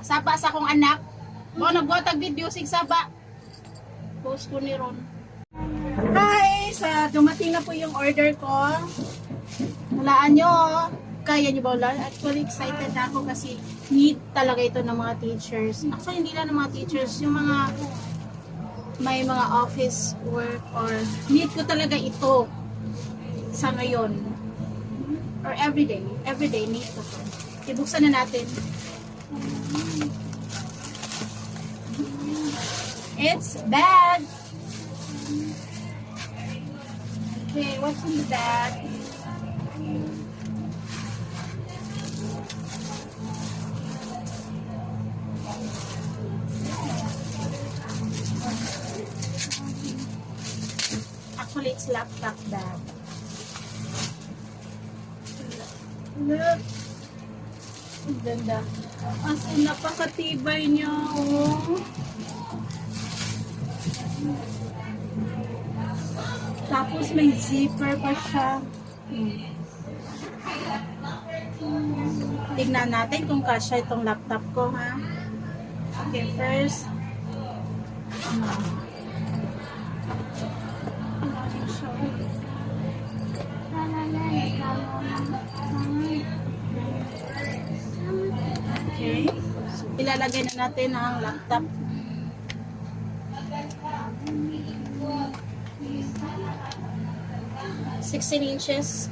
Saba sa akong anak. Mo nagbuhatag video sig saba. Post ko ni Ron. Hi! Dumating na po yung order ko. Hulaan nyo. Kaya nyo ba ulan? Actually excited na ako kasi need talaga ito ng mga teachers. Actually hindi lang ng mga teachers. Yung mga may mga office work or need ko talaga ito sa ngayon. Or everyday. Everyday need ko to. Ibuksan na natin. It's bag. Okay, what's in the bag? Actually, it's laptop bag. Look. Ang ganda. As in, napakatibay niya. Oh. Tapos may zipper pa siya. Tignan natin kung kasya itong laptop ko, ha? Okay, first. Okay. So, ilalagay na natin ang laptop. $16 inches.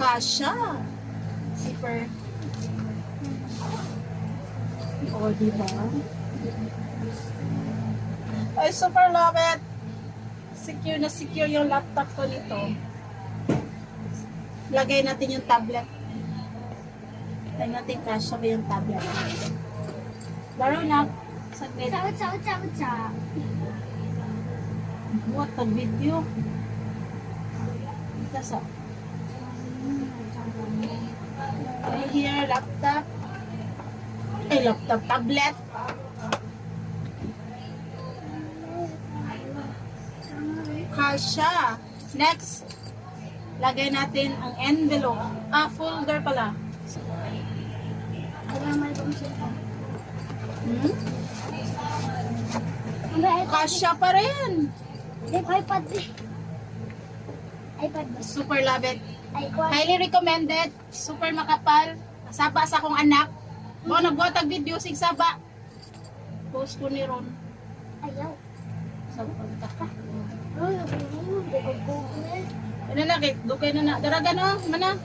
Kasha. Zipper. O, diba? I super love it. Secure na secure yung laptop ko nito. Lagay natin yung tablet. Lagay natin kasha ba yung tablet. Laro na. Saglit. What a video. That's all. Okay, here, laptop. Ay, laptop, tablet. Kasha. Next, lagay natin ang envelope. Folder pala. Kasha pa rin. iPad ba? Super love it. Highly recommended. Super makapal. Saba sa akong anak. Mo nagbuhatag video sig saba. Post ko ni Ron. Ayaw. Sa punta ka. Ay, Ano na, dugay na na. Daraga no, mana.